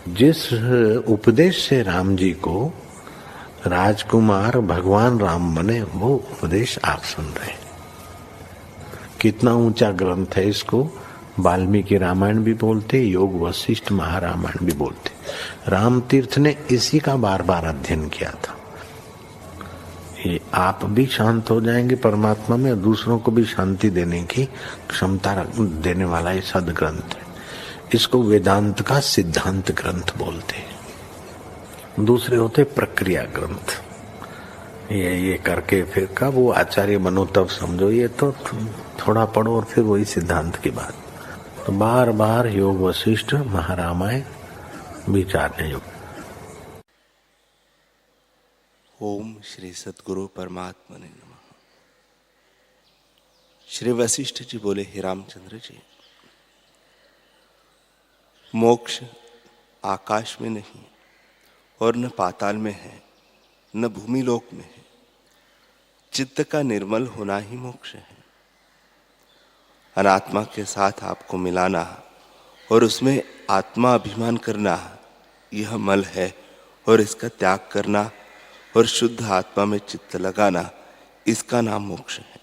जिस उपदेश से राम जी को राजकुमार भगवान राम बने, वो उपदेश आप सुन रहे हैं। कितना ऊंचा ग्रंथ है, इसको वाल्मीकि रामायण भी बोलते, योग वशिष्ठ महारामायण भी बोलते। राम तीर्थ ने इसी का बार बार अध्ययन किया था। ये आप भी शांत हो जाएंगे परमात्मा में, और दूसरों को भी शांति देने की क्षमता देने वाला ये सदग्रंथ है। इसको वेदांत का सिद्धांत ग्रंथ बोलते हैं। दूसरे होते प्रक्रिया ग्रंथ। ये करके फिर कब वो आचार्य बनो तब समझो, ये तो थोड़ा पढ़ो और फिर वही सिद्धांत की बात। तो बार बार योग वशिष्ठ महारामायण विचारने योग। ओम श्री सद्गुरु परमात्मने नमः। श्री वशिष्ठ जी बोले, हे रामचंद्र जी, मोक्ष आकाश में नहीं और न पाताल में है, न भूमि लोक में है। चित्त का निर्मल होना ही मोक्ष है। अनात्मा के साथ आपको मिलाना और उसमें आत्मा अभिमान करना, यह मल है, और इसका त्याग करना और शुद्ध आत्मा में चित्त लगाना, इसका नाम मोक्ष है।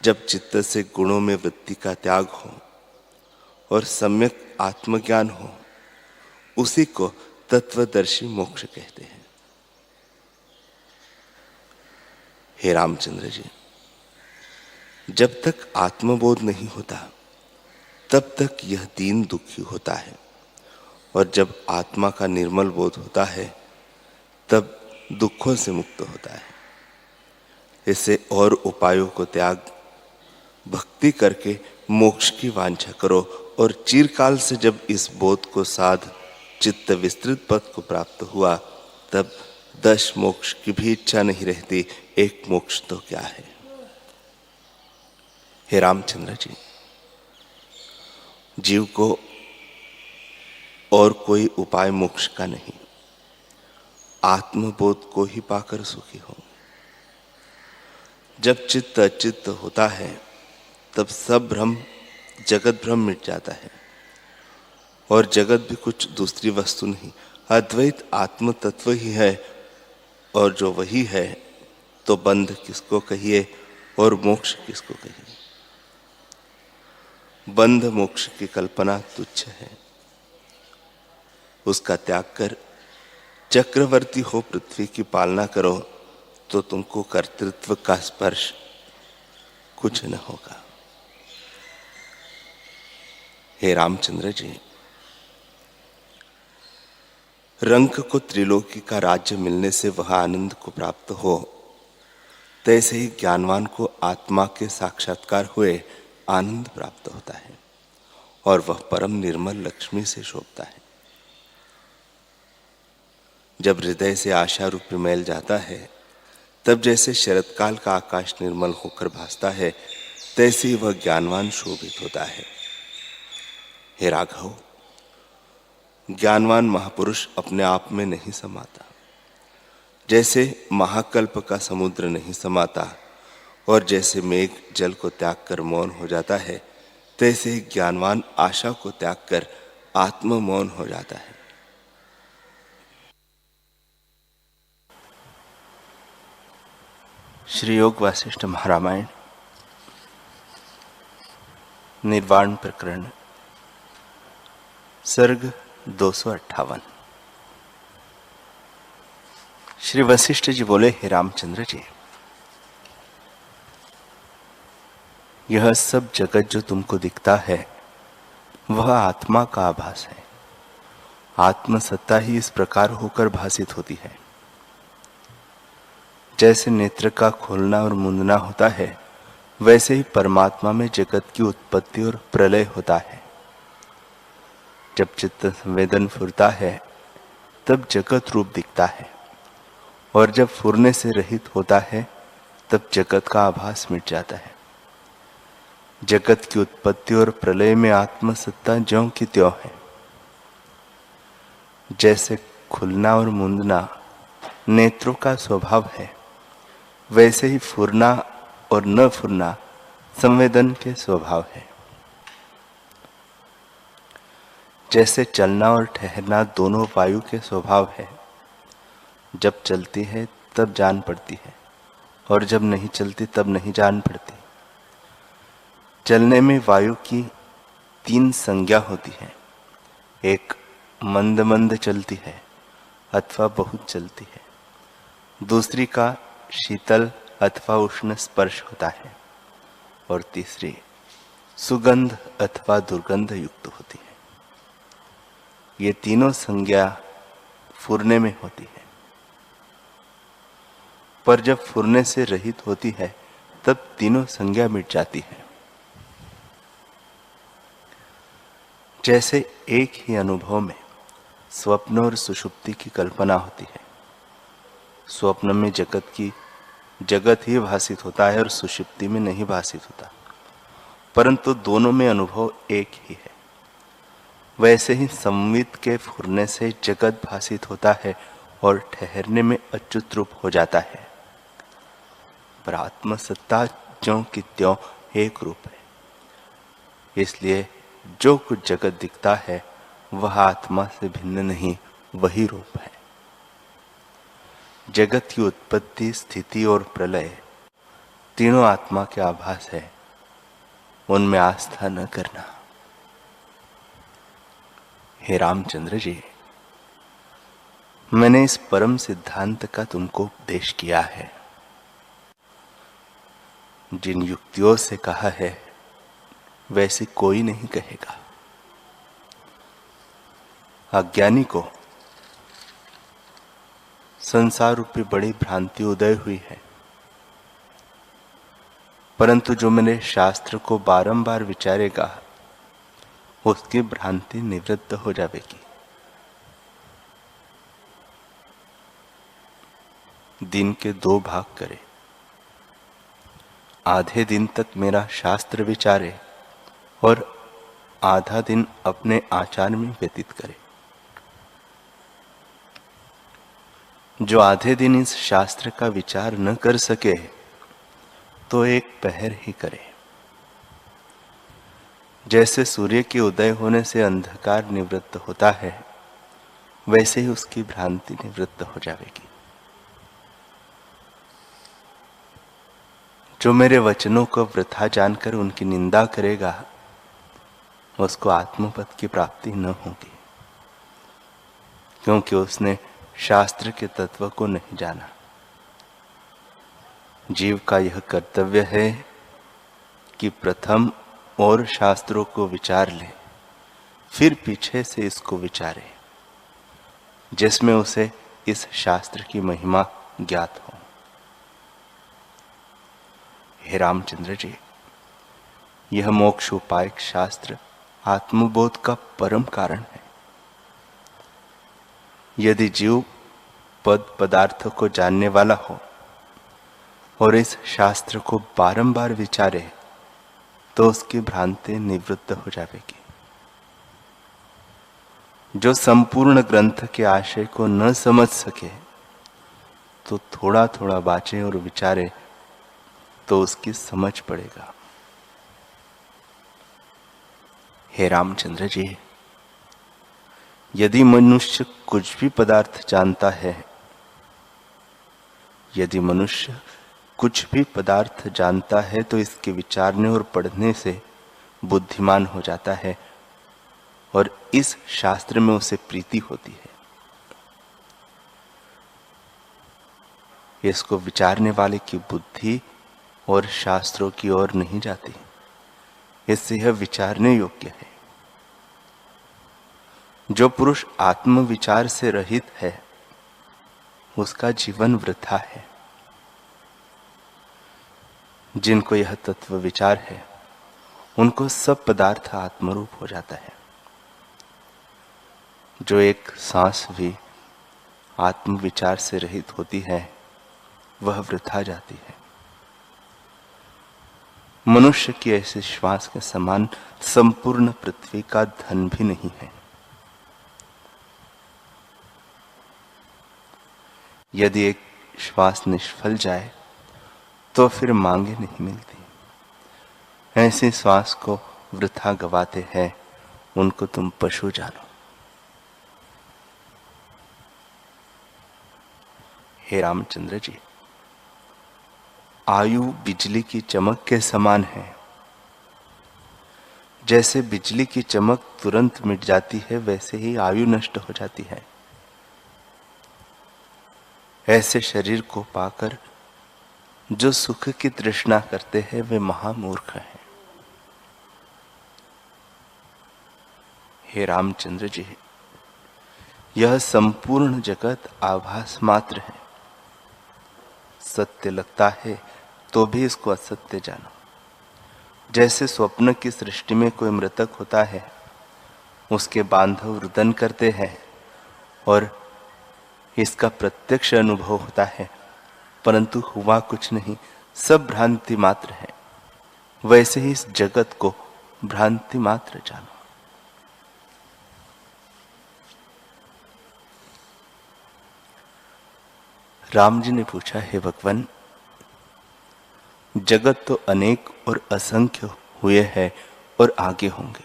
जब चित्त से गुणों में वृत्ति का त्याग हो और सम्यक आत्मज्ञान हो, उसी को तत्वदर्शी मोक्ष कहते हैं। हे रामचंद्र जी, जब तक आत्मबोध नहीं होता तब तक यह दीन दुखी होता है, और जब आत्मा का निर्मल बोध होता है तब दुखों से मुक्त होता है। इससे और उपायों को त्याग भक्ति करके मोक्ष की वांछा करो, और चिरकाल से जब इस बोध को साध चित्त विस्तृत पद को प्राप्त हुआ, तब 10 मोक्ष की भी इच्छा नहीं रहती। एक मोक्ष तो क्या है। हे रामचंद्र जी, जीव को और कोई उपाय मोक्ष का नहीं, आत्मबोध को ही पाकर सुखी हो। जब चित्त अचित्त होता है तब सब भ्रम, जगत भ्रम मिट जाता है, और जगत भी कुछ दूसरी वस्तु नहीं, अद्वैत आत्म तत्व ही है। और जो वही है तो बंध किसको कहिए और मोक्ष किसको कहिए। बंध मोक्ष की कल्पना तुच्छ है, उसका त्याग कर चक्रवर्ती हो पृथ्वी की पालना करो, तो तुमको कर्तृत्व का स्पर्श कुछ न होगा। हे रामचंद्र जी, रंक को त्रिलोकी का राज्य मिलने से वह आनंद को प्राप्त हो, तैसे ही ज्ञानवान को आत्मा के साक्षात्कार हुए आनंद प्राप्त होता है, और वह परम निर्मल लक्ष्मी से शोभता है। जब हृदय से आशा रूपी मैल जाता है, तब जैसे शरतकाल का आकाश निर्मल होकर भासता है, तैसे ही वह ज्ञानवान शोभित होता है। हे राघव, ज्ञानवान महापुरुष अपने आप में नहीं समाता। जैसे महाकल्प का समुद्र नहीं समाता, और जैसे मेघ जल को त्याग कर मौन हो जाता है, तैसे ज्ञानवान आशा को त्याग कर आत्म मौन हो जाता है। श्री योग वशिष्ठ महारामायण निर्वाण प्रकरण सर्ग 258। श्री वशिष्ठ जी बोले, हे रामचंद्र जी, यह सब जगत जो तुमको दिखता है वह आत्मा का आभास है। आत्मसत्ता ही इस प्रकार होकर भासित होती है। जैसे नेत्र का खोलना और मूंदना होता है, वैसे ही परमात्मा में जगत की उत्पत्ति और प्रलय होता है। जब चित्त संवेदन फुरता है तब जगत रूप दिखता है, और जब फुरने से रहित होता है तब जगत का आभास मिट जाता है। जगत की उत्पत्ति और प्रलय में आत्मसत्ता ज्यों की त्यों है। जैसे खुलना और मूंदना नेत्रों का स्वभाव है, वैसे ही फुरना और न फुरना संवेदन के स्वभाव है। जैसे चलना और ठहरना दोनों वायु के स्वभाव है। जब चलती है तब जान पड़ती है और जब नहीं चलती तब नहीं जान पड़ती। चलने में वायु की 3 संज्ञा होती है। एक मंद मंद चलती है अथवा बहुत चलती है। दूसरी का शीतल अथवा उष्ण स्पर्श होता है और तीसरी सुगंध अथवा दुर्गंध युक्त होती है। ये तीनों संज्ञा फुरने में होती है, पर जब फुरने से रहित होती है तब तीनों संज्ञा मिट जाती है। जैसे एक ही अनुभव में स्वप्न और सुषुप्ति की कल्पना होती है। स्वप्न में जगत ही भासित होता है और सुषुप्ति में नहीं भासित होता, परंतु दोनों में अनुभव एक ही है। वैसे ही संवित के फुरने से जगत भासित होता है और ठहरने में अच्युत रूप हो जाता है, पर आत्मसत्ता ज्यों की त्यों एक रूप है। इसलिए जो कुछ जगत दिखता है वह आत्मा से भिन्न नहीं, वही रूप है। जगत की उत्पत्ति, स्थिति और प्रलय तीनों आत्मा के आभास है, उनमें आस्था न करना। हे रामचंद्र जी, मैंने इस परम सिद्धांत का तुमको उपदेश किया है। जिन युक्तियों से कहा है वैसे कोई नहीं कहेगा। अज्ञानी को संसार रूपी बड़ी भ्रांति उदय हुई है, परंतु जो मेरे शास्त्र को बारंबार विचारेगा उसकी भ्रांति निवृत्त हो जाएगी। दिन के 2 भाग करे, आधे दिन तक मेरा शास्त्र विचारे और आधा दिन अपने आचार में व्यतीत करे। जो आधे दिन इस शास्त्र का विचार न कर सके तो 1 पहर ही करे। जैसे सूर्य के उदय होने से अंधकार निवृत्त होता है, वैसे ही उसकी भ्रांति निवृत्त हो जाएगी। जो मेरे वचनों को वृथा जानकर उनकी निंदा करेगा उसको आत्मपद की प्राप्ति न होगी, क्योंकि उसने शास्त्र के तत्व को नहीं जाना। जीव का यह कर्तव्य है कि प्रथम और शास्त्रों को विचार ले, फिर पीछे से इसको विचारे, जिसमें उसे इस शास्त्र की महिमा ज्ञात हो। हे रामचंद्र जी, यह मोक्ष उपायक शास्त्र आत्मबोध का परम कारण है। यदि जीव पद पदार्थ को जानने वाला हो और इस शास्त्र को बारंबार विचारे तो उसकी भ्रांति निवृत्त हो जाएगी। जो संपूर्ण ग्रंथ के आशय को न समझ सके तो थोड़ा थोड़ा बाचे और विचारे तो उसकी समझ पड़ेगा। हे रामचंद्र जी, यदि मनुष्य कुछ भी पदार्थ जानता है, यदि मनुष्य कुछ भी पदार्थ जानता है तो इसके विचारने और पढ़ने से बुद्धिमान हो जाता है और इस शास्त्र में उसे प्रीति होती है। इसको विचारने वाले की बुद्धि और शास्त्रों की ओर नहीं जाती, इससे यह विचारने योग्य है। जो पुरुष आत्मविचार से रहित है उसका जीवन वृथा है। जिनको यह तत्व विचार है उनको सब पदार्थ आत्मरूप हो जाता है। जो एक सांस भी आत्मविचार से रहित होती है वह वृथा जाती है। मनुष्य की ऐसे श्वास के समान संपूर्ण पृथ्वी का धन भी नहीं है। यदि एक श्वास निष्फल जाए तो फिर मांगे नहीं मिलती। ऐसे श्वास को वृथा गवाते हैं उनको तुम पशु जानो। हे रामचंद्र जी, आयु बिजली की चमक के समान है। जैसे बिजली की चमक तुरंत मिट जाती है, वैसे ही आयु नष्ट हो जाती है। ऐसे शरीर को पाकर जो सुख की तृष्णा करते हैं वे महामूर्ख हैं। हे रामचंद्र जी, यह संपूर्ण जगत आभास मात्र है। सत्य लगता है तो भी इसको असत्य जानो। जैसे स्वप्न की सृष्टि में कोई मृतक होता है, उसके बांधव रुदन करते हैं और इसका प्रत्यक्ष अनुभव होता है, परंतु हुआ कुछ नहीं, सब भ्रांति मात्र है। वैसे ही इस जगत को भ्रांति मात्र जानो। राम जी ने पूछा, हे भगवान, जगत तो अनेक और असंख्य हुए हैं और आगे होंगे,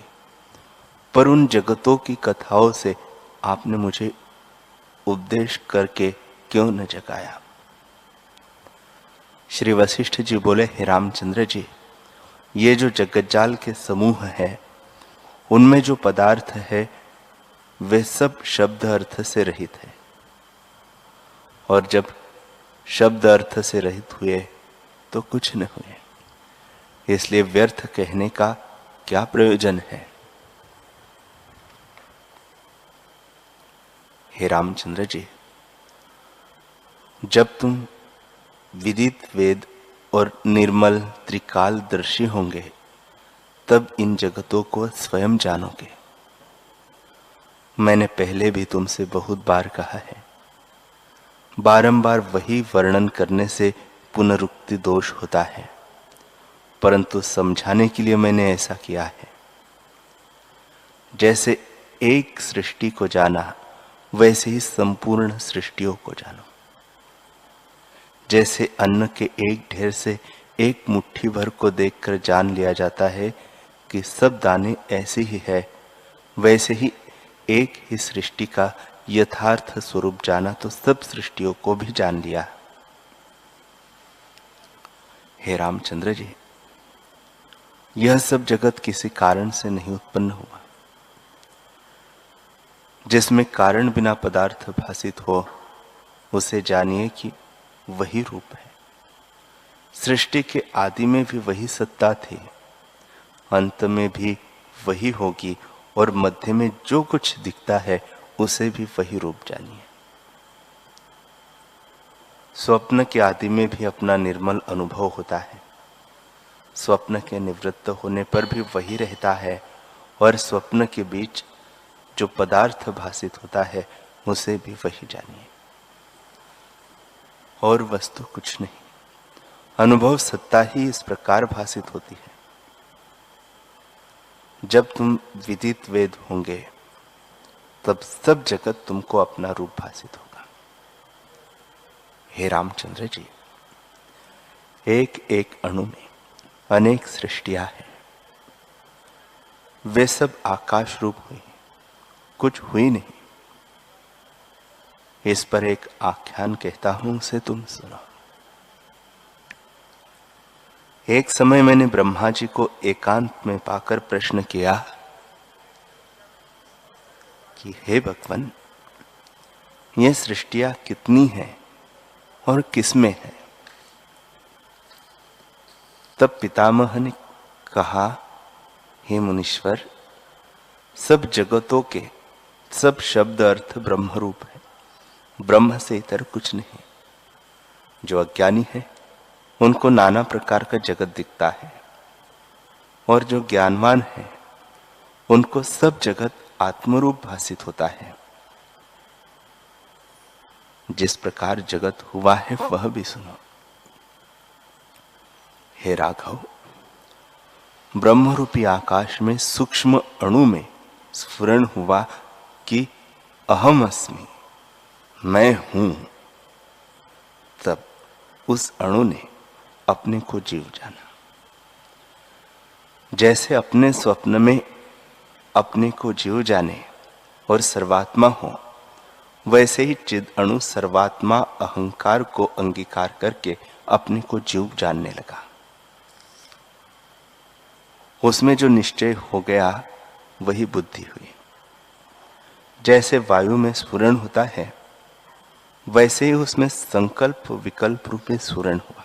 पर उन जगतों की कथाओं से आपने मुझे उपदेश करके क्यों न जगाया? श्री वशिष्ठ जी बोले, हे रामचंद्र जी, ये जो जगज्जाल के समूह है, उनमें जो पदार्थ है वे सब शब्द अर्थ से रहित है, और जब शब्द अर्थ से रहित हुए तो कुछ न हुए, इसलिए व्यर्थ कहने का क्या प्रयोजन है? हे रामचंद्र जी, जब तुम विदित वेद और निर्मल त्रिकालदर्शी होंगे, तब इन जगतों को स्वयं जानोगे। मैंने पहले भी तुमसे बहुत बार कहा है, बारंबार वही वर्णन करने से पुनरुक्ति दोष होता है, परंतु समझाने के लिए मैंने ऐसा किया है। जैसे एक सृष्टि को जाना, वैसे ही संपूर्ण सृष्टियों को जानो। जैसे अन्न के एक ढेर से एक मुट्ठी भर को देखकर जान लिया जाता है कि सब दाने ऐसे ही है, वैसे ही एक ही सृष्टि का यथार्थ स्वरूप जाना तो सब सृष्टियों को भी जान लिया। हे रामचंद्र जी, यह सब जगत किसी कारण से नहीं उत्पन्न हुआ। जिसमें कारण बिना पदार्थ भासित हो, उसे जानिए कि वही रूप है। सृष्टि के आदि में भी वही सत्ता थी, अंत में भी वही होगी, और मध्य में जो कुछ दिखता है उसे भी वही रूप जानिए। स्वप्न के आदि में भी अपना निर्मल अनुभव होता है, स्वप्न के निवृत्त होने पर भी वही रहता है, और स्वप्न के बीच जो पदार्थ भासित होता है उसे भी वही जानिए। और वस्तु कुछ नहीं, अनुभव सत्ता ही इस प्रकार भासित होती है। जब तुम विदित वेद होंगे, तब सब जगत तुमको अपना रूप भासित होगा। हे रामचंद्र जी, एक एक अणु में अनेक सृष्टियां हैं। वे सब आकाश रूप हुई, कुछ हुई नहीं। इस पर एक आख्यान कहता हूं, उसे तुम सुनो। एक समय मैंने ब्रह्मा जी को एकांत में पाकर प्रश्न किया कि हे भगवान, ये सृष्टियां कितनी हैं और किसमें है? तब पितामह ने कहा, हे मुनीश्वर, सब जगतों के सब शब्द अर्थ ब्रह्म रूप है, ब्रह्म से इतर कुछ नहीं। जो अज्ञानी है उनको नाना प्रकार का जगत दिखता है, और जो ज्ञानवान है उनको सब जगत आत्मरूप भासित होता है। जिस प्रकार जगत हुआ है वह भी सुनो। हे राघव, ब्रह्मरूपी आकाश में सूक्ष्म अणु में स्फुरण हुआ कि अहम अस्मि, मैं हूं। तब उस अणु ने अपने को जीव जाना। जैसे अपने स्वप्न में अपने को जीव जाने और सर्वात्मा हो, वैसे ही चिद अणु सर्वात्मा अहंकार को अंगीकार करके अपने को जीव जानने लगा। उसमें जो निश्चय हो गया वही बुद्धि हुई। जैसे वायु में स्फुरण होता है, वैसे ही उसमें संकल्प विकल्प रूप में स्फुरण हुआ,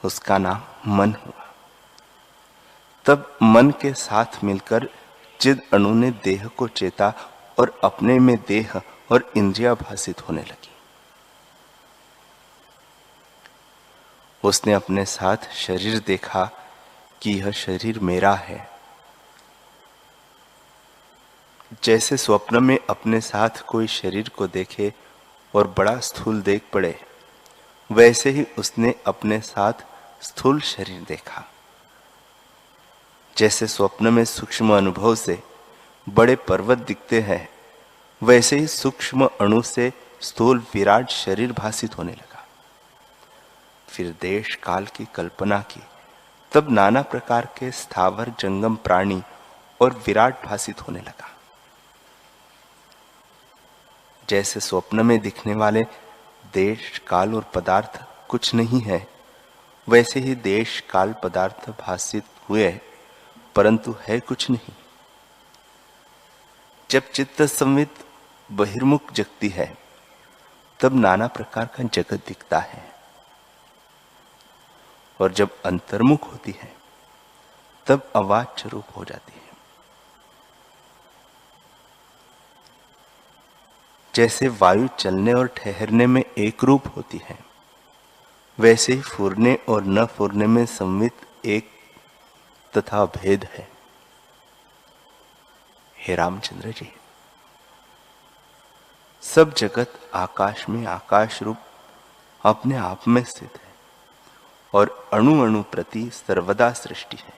उसका नाम मन हुआ। तब मन के साथ मिलकर चिद अणु ने देह को चेता और अपने में देह और इंद्रिया भासित होने लगी। उसने अपने साथ शरीर देखा कि यह शरीर मेरा है। जैसे स्वप्न में अपने साथ कोई शरीर को देखे और बड़ा स्थूल देख पड़े, वैसे ही उसने अपने साथ स्थूल शरीर देखा। जैसे स्वप्न में सूक्ष्म अनुभव से बड़े पर्वत दिखते हैं, वैसे ही सूक्ष्म अणु से स्थूल विराट शरीर भासित होने लगा। फिर देश काल की कल्पना की, तब नाना प्रकार के स्थावर जंगम प्राणी और विराट भासित होने लगा। जैसे स्वप्न में दिखने वाले देश काल और पदार्थ कुछ नहीं है, वैसे ही देश काल पदार्थ भासित हुए, परंतु है कुछ नहीं। जब चित्त संवित बहिर्मुख जगती है, तब नाना प्रकार का जगत दिखता है, और जब अंतर्मुख होती है, तब अवाच्य रूप हो जाती है। जैसे वायु चलने और ठहरने में एक रूप होती है, वैसे ही फूरने और न फूरने में संवित एक तथा भेद है। हे रामचंद्र जी, सब जगत आकाश में आकाश रूप अपने आप में स्थित है और अणु अणु प्रति सर्वदा सृष्टि है,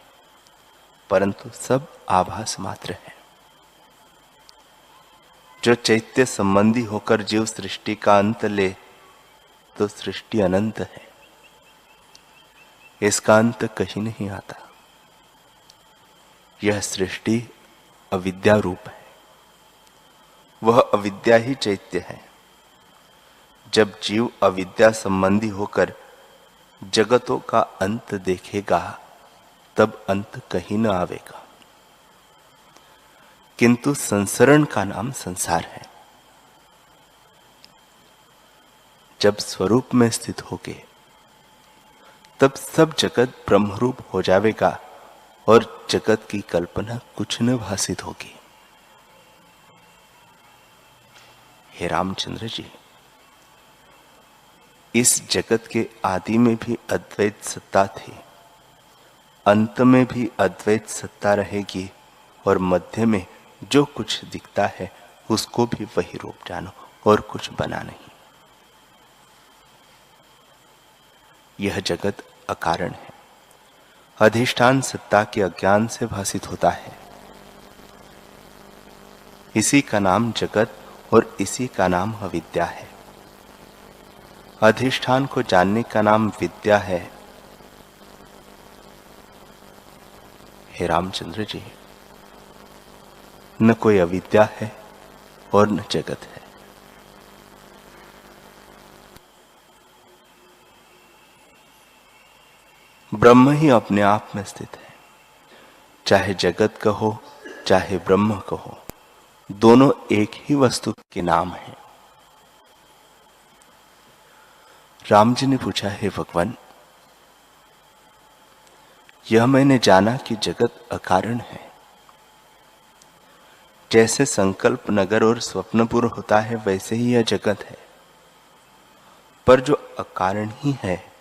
परंतु सब आभास मात्र है। जो चैत्य संबंधी होकर जीव सृष्टि का अंत ले, तो सृष्टि अनंत है, इसका अंत कहीं नहीं आता। यह सृष्टि अविद्या रूप है, वह अविद्या ही चैत्य है। जब जीव अविद्या संबंधी होकर जगतों का अंत देखेगा, तब अंत कहीं न आवेगा। किंतु संसरण का नाम संसार है। जब स्वरूप में स्थित होगे, तब सब जगत ब्रह्मरूप हो जाएगा और जगत की कल्पना कुछ न भासित होगी। हे रामचंद्र जी, इस जगत के आदि में भी अद्वैत सत्ता थी, अंत में भी अद्वैत सत्ता रहेगी, और मध्य में जो कुछ दिखता है उसको भी वही रूप जानो और कुछ बना नहीं। यह जगत अकारण है, अधिष्ठान सत्ता के अज्ञान से भासित होता है। इसी का नाम जगत और इसी का नाम अविद्या है। अधिष्ठान को जानने का नाम विद्या है। हे रामचंद्र जी, न कोई अविद्या है और न जगत है। ब्रह्म ही अपने आप में स्थित है। चाहे जगत कहो चाहे ब्रह्म कहो, दोनों एक ही वस्तु के नाम है। राम जी ने पूछा, हे भगवान, यह मैंने जाना कि जगत अकारण है। जैसे संकल्प नगर और स्वप्नपुर होता है, वैसे ही यह जगत है। पर जो अकारण ही है,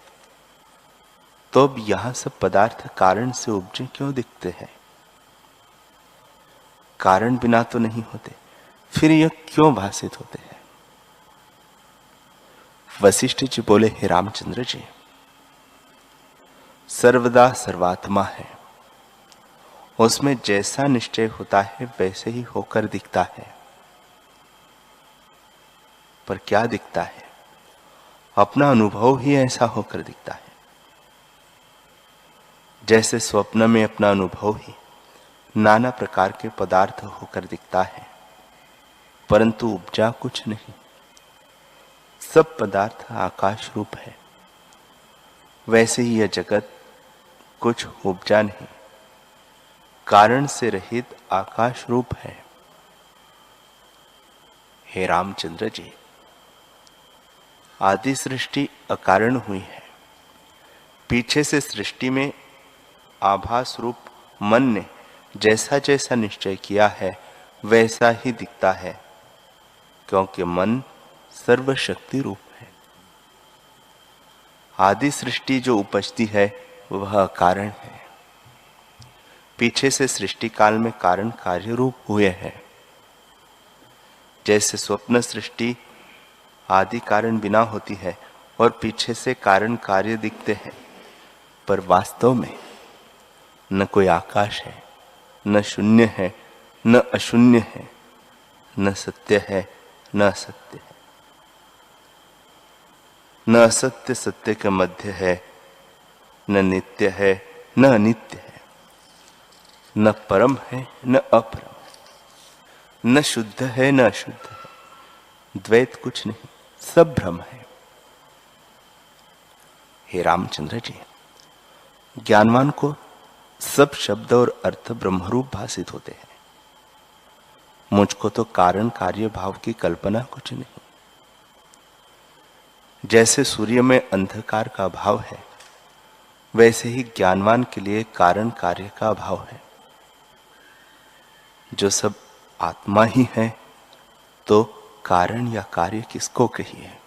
तो अब यहां सब पदार्थ कारण से उपजे क्यों दिखते हैं? कारण बिना तो नहीं होते, फिर यह क्यों भासित होते हैं? वशिष्ठ जी बोले, हे रामचंद्र जी, सर्वदा सर्वात्मा है, उसमें जैसा निश्चय होता है वैसे ही होकर दिखता है। पर क्या दिखता है? अपना अनुभव ही ऐसा होकर दिखता है। जैसे स्वप्न में अपना अनुभव ही नाना प्रकार के पदार्थ होकर दिखता है, परंतु उपजा कुछ नहीं। सब पदार्थ आकाश रूप है। वैसे ही यह जगत कुछ उपजा नहीं, कारण से रहित आकाश रूप है। हे रामचंद्र जी, आदि सृष्टि अकारण हुई है। पीछे से सृष्टि में आभास रूप मन ने जैसा जैसा निश्चय किया है वैसा ही दिखता है, क्योंकि मन सर्वशक्ति रूप है। आदि सृष्टि जो उपजती है वह कारण है। पीछे से सृष्टि काल में कारण कार्य रूप हुए हैं। जैसे स्वप्न सृष्टि आदि कारण बिना होती है और पीछे से कारण कार्य दिखते हैं, पर वास्तव में न कोई आकाश है, न शून्य है, न अशून्य है, न सत्य है, न असत्य है। न असत्य सत्य के मध्य है, न नित्य है, न अनित्य है, न परम है, न अपरम है, न शुद्ध है, न अशुद्ध है। द्वैत कुछ नहीं, सब भ्रम है। हे रामचंद्र जी, ज्ञानवान को सब शब्द और अर्थ ब्रह्मरूप भासित होते हैं। मुझको तो कारण कार्य भाव की कल्पना कुछ नहीं। जैसे सूर्य में अंधकार का अभाव है, वैसे ही ज्ञानवान के लिए कारण कार्य का अभाव है। जो सब आत्मा ही है, तो कारण या कार्य किसको कहिए।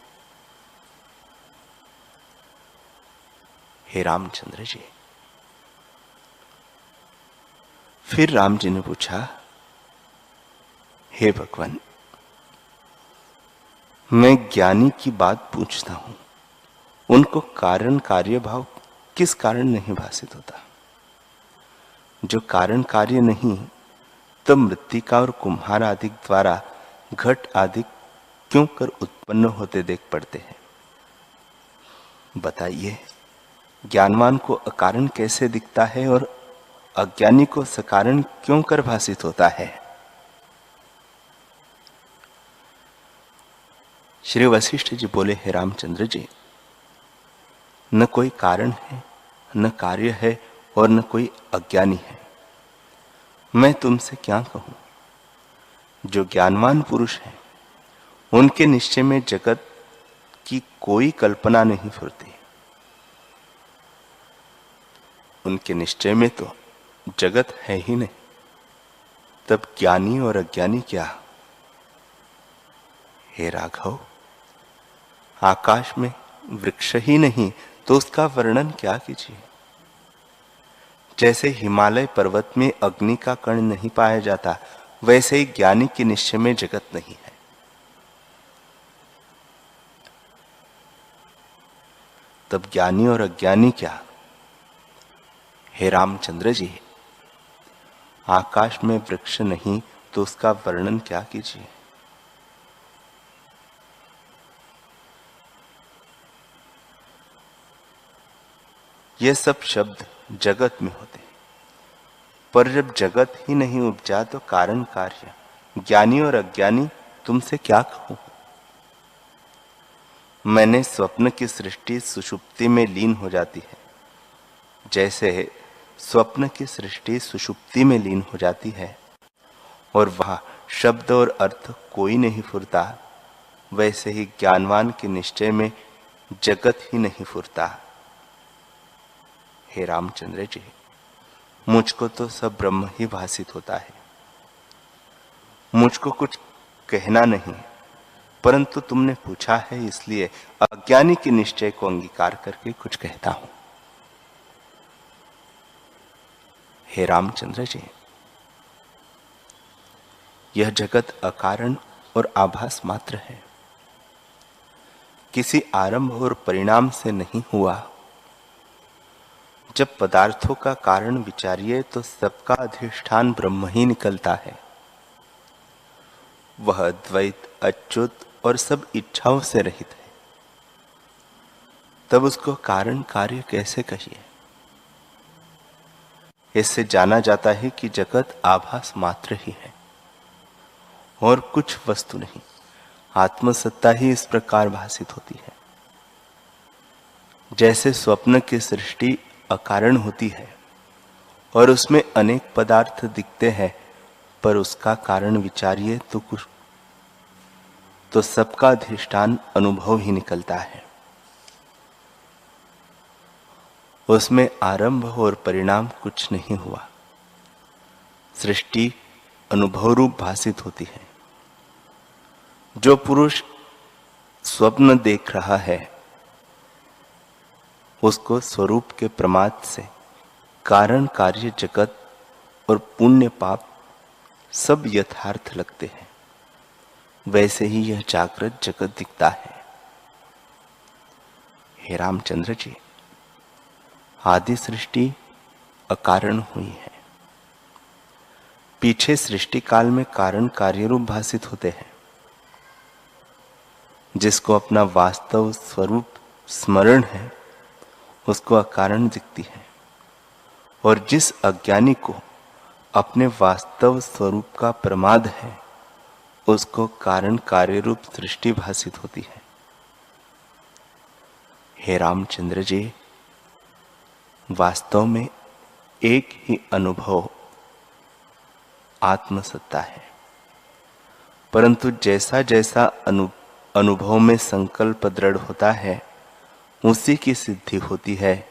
हे रामचंद्र जी, फिर राम जी ने पूछा, हे भगवान, मैं ज्ञानी की बात पूछता हूं, उनको कारण कार्य भाव किस कारण नहीं भासित होता? जो कारण कार्य नहीं, तब मृत्तिका और कुम्हार आदि द्वारा घट आदि क्यों कर उत्पन्न होते देख पड़ते हैं? बताइए, ज्ञानवान को अकारण कैसे दिखता है और अज्ञानी को सकारण क्यों कर भासित होता है? श्री वशिष्ठ जी बोले, हे रामचंद्र जी, न कोई कारण है, न कार्य है और न कोई अज्ञानी है। मैं तुमसे क्या कहूं? जो ज्ञानवान पुरुष है, उनके निश्चय में जगत की कोई कल्पना नहीं फुरती। उनके निश्चय में तो जगत है ही नहीं, तब ज्ञानी और अज्ञानी क्या? हे राघव, आकाश में वृक्ष ही नहीं तो उसका वर्णन क्या कीजिए। जैसे हिमालय पर्वत में अग्नि का कण नहीं पाया जाता, वैसे ही ज्ञानी के निश्चय में जगत नहीं है। तब ज्ञानी और अज्ञानी क्या? हे रामचंद्र जी, आकाश में वृक्ष नहीं तो उसका वर्णन क्या कीजिए। ये सब शब्द जगत में होते हैं, पर जब जगत ही नहीं उपजा तो कारण कार्य, ज्ञानी और अज्ञानी तुमसे क्या कहूं? मैंने स्वप्न की सृष्टि सुषुप्ति में लीन हो जाती है। जैसे स्वप्न की सृष्टि सुषुप्ति में लीन हो जाती है और वहां शब्द और अर्थ कोई नहीं फुरता, वैसे ही ज्ञानवान के निश्चय में जगत ही नहीं फुरता। हे रामचंद्र जी, मुझको तो सब ब्रह्म ही भासित होता है। मुझको कुछ कहना नहीं, परंतु तुमने पूछा है इसलिए अज्ञानी के निश्चय को अंगीकार करके कुछ कहता हूं। हे रामचंद्र जी, यह जगत अकारण और आभास मात्र है, किसी आरंभ और परिणाम से नहीं हुआ। जब पदार्थों का कारण विचारिए तो सबका अधिष्ठान ब्रह्म ही निकलता है। वह द्वैत, अच्युत और सब इच्छाओं से रहित है, तब उसको कारण कार्य कैसे कहिए? इससे जाना जाता है कि जगत आभास मात्र ही है और कुछ वस्तु नहीं। आत्मसत्ता ही इस प्रकार भासित होती है। जैसे स्वप्न की सृष्टि अकारण होती है और उसमें अनेक पदार्थ दिखते हैं, पर उसका कारण विचारिए तो सबका अधिष्ठान अनुभव ही निकलता है। उसमें आरंभ और परिणाम कुछ नहीं हुआ। सृष्टि अनुभव रूप भासित होती है। जो पुरुष स्वप्न देख रहा है उसको स्वरूप के प्रमाद से कारण कार्य जगत और पुण्य पाप सब यथार्थ लगते हैं। वैसे ही यह जागृत जगत दिखता है। हे रामचंद्र जी, आदि सृष्टि अकारण हुई है। पीछे सृष्टि काल में कारण कार्य रूप भासित होते हैं। जिसको अपना वास्तव स्वरूप स्मरण है उसको अकारण दिखती है, और जिस अज्ञानी को अपने वास्तव स्वरूप का प्रमाद है उसको कारण कार्य रूप सृष्टि भासित होती है। हे रामचंद्र जी, वास्तव में एक ही अनुभव आत्मसत्ता है, परंतु जैसा जैसा अनुभव में संकल्प दृढ़ होता है उसी की सिद्धि होती है,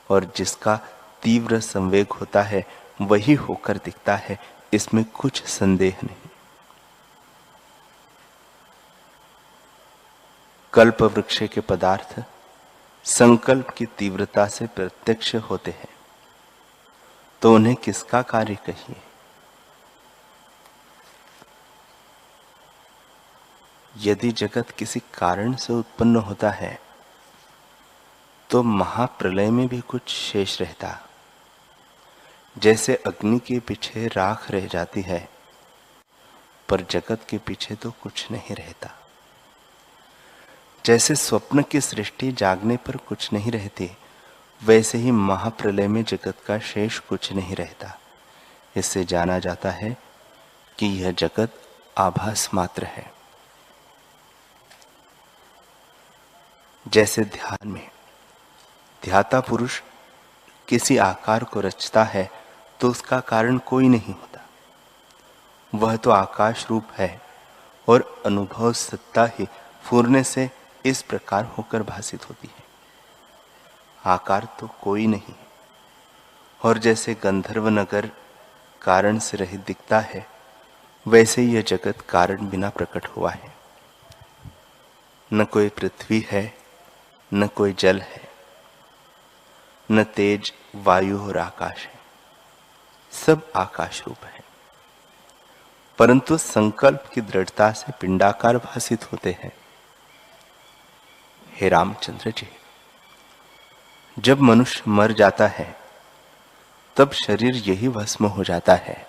और जिसका तीव्र संवेग होता है वही होकर दिखता है। इसमें कुछ संदेह नहीं। कल्प वृक्ष के पदार्थ संकल्प की तीव्रता से प्रत्यक्ष होते हैं, तो उन्हें किसका कार्य कहिए। यदि जगत किसी कारण से उत्पन्न होता है तो महाप्रलय में भी कुछ शेष रहता। जैसे अग्नि के पीछे राख रह जाती है, पर जगत के पीछे तो कुछ नहीं रहता। जैसे स्वप्न की सृष्टि जागने पर कुछ नहीं रहती, वैसे ही महाप्रलय में जगत का शेष कुछ नहीं रहता। इससे जाना जाता है कि यह जगत आभास मात्र है। जैसे ध्यान में ध्याता पुरुष किसी आकार को रचता है तो उसका कारण कोई नहीं होता। वह तो आकाश रूप है, और अनुभव सत्ता ही फूरने से इस प्रकार होकर भासित होती है। आकार तो कोई नहीं। और जैसे गंधर्व नगर कारण से रहित दिखता है, वैसे यह जगत कारण बिना प्रकट हुआ है। न कोई पृथ्वी है, न कोई जल है, न तेज वायु और आकाश है। सब आकाश रूप है, परंतु संकल्प की दृढ़ता से पिंडाकार भासित होते हैं। हे रामचंद्र जी, जब मनुष्य मर जाता है तब शरीर यही भस्म हो जाता है।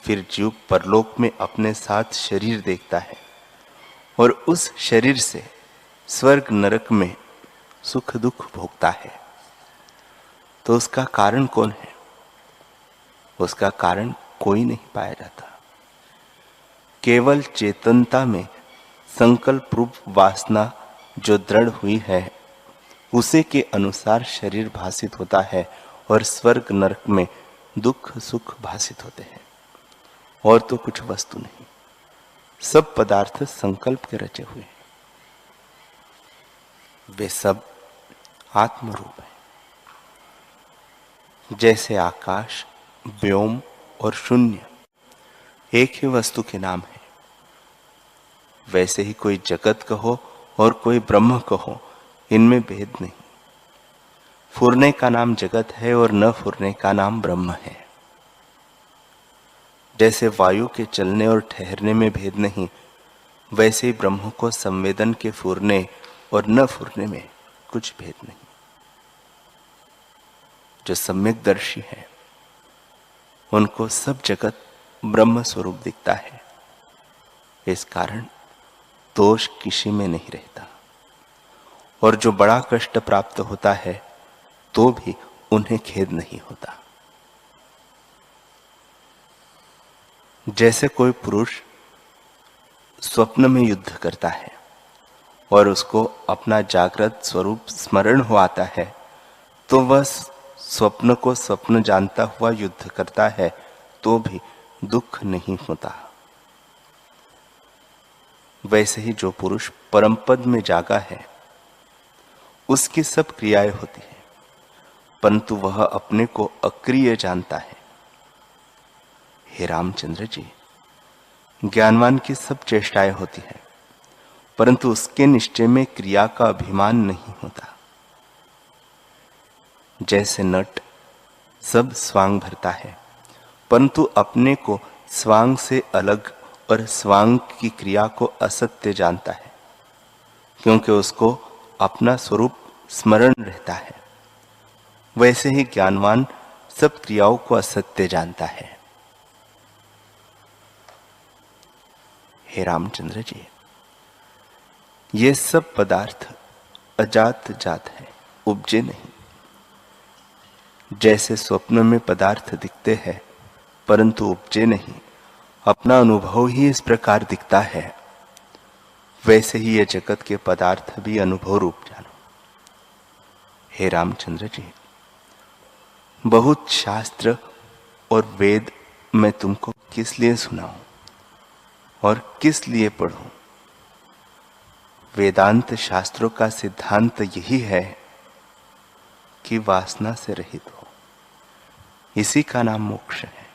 फिर जीव परलोक में अपने साथ शरीर देखता है, और उस शरीर से स्वर्ग नरक में सुख दुख भोगता है। तो उसका कारण कौन है? उसका कारण कोई नहीं पाया जाता। केवल चेतनता में संकल्प रूप वासना जो दृढ़ हुई है उसे के अनुसार शरीर भासित होता है, और स्वर्ग नरक में दुख सुख भासित होते हैं। और तो कुछ वस्तु नहीं। सब पदार्थ संकल्प के रचे हुए हैं। वे सब आत्मरूप है। जैसे आकाश, व्योम और शून्य एक ही वस्तु के नाम है, वैसे ही कोई जगत कहो और कोई ब्रह्म कहो, इनमें भेद नहीं। फुरने का नाम जगत है और न फुरने का नाम ब्रह्म है। जैसे वायु के चलने और ठहरने में भेद नहीं, वैसे ही ब्रह्म को संवेदन के फुरने और न फुरने में कुछ भेद नहीं। जो सम्यकदर्शी है उनको सब जगत ब्रह्म स्वरूप दिखता है। इस कारण दोष किसी में नहीं रहता, और जो बड़ा कष्ट प्राप्त होता है तो भी उन्हें खेद नहीं होता। जैसे कोई पुरुष स्वप्न में युद्ध करता है और उसको अपना जागृत स्वरूप स्मरण हो आता है, तो वह स्वप्न को स्वप्न जानता हुआ युद्ध करता है तो भी दुख नहीं होता। वैसे ही जो पुरुष परम पद में जागा है, उसकी सब क्रियाएं होती है, परंतु वह अपने को अक्रिय जानता है। हे रामचंद्र जी, ज्ञानवान की सब चेष्टाएं होती है, परंतु उसके निश्चय में क्रिया का अभिमान नहीं होता। जैसे नट सब स्वांग भरता है, परंतु अपने को स्वांग से अलग और स्वांग की क्रिया को असत्य जानता है, क्योंकि उसको अपना स्वरूप स्मरण रहता है। वैसे ही ज्ञानवान सब क्रियाओं को असत्य जानता है। हे रामचंद्र जी, ये सब पदार्थ अजात जात है, उपजे नहीं। जैसे स्वप्न में पदार्थ दिखते हैं परंतु उपजे नहीं, अपना अनुभव ही इस प्रकार दिखता है, वैसे ही ये जगत के पदार्थ भी अनुभव रूप जानो। हे रामचंद्र जी, बहुत शास्त्र और वेद मैं तुमको किस लिए सुनाऊं और किस लिए पढ़ूं? वेदांत शास्त्रों का सिद्धांत यही है कि वासना से रहित हो, इसी का नाम मोक्ष है।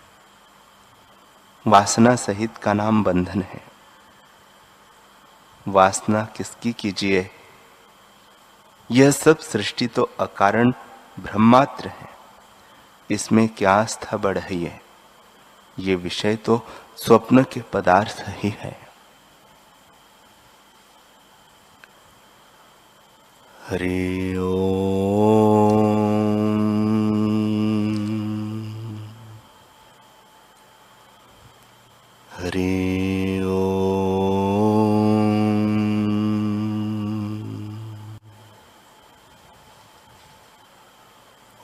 वासना सहित का नाम बंधन है। वासना किसकी कीजिए? यह सब सृष्टि तो अकारण ब्रह्मात्र है, इसमें क्या आस्था बढ़ाइए? ये विषय तो स्वप्न के पदार्थ ही है। हरि ओम। हरि ओम।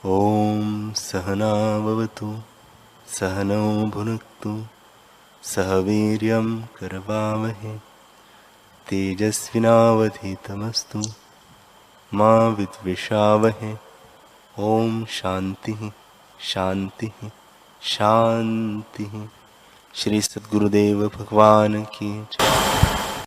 ओम सहना भवतु, सहनौ भुनक्तु, सह वीर्यं करवावहै, तेजस्विनावधीतमस्तु मा विद्विषावहै। ओम शांति शांति शांति। श्री सद्गुरुदेव भगवान की जय।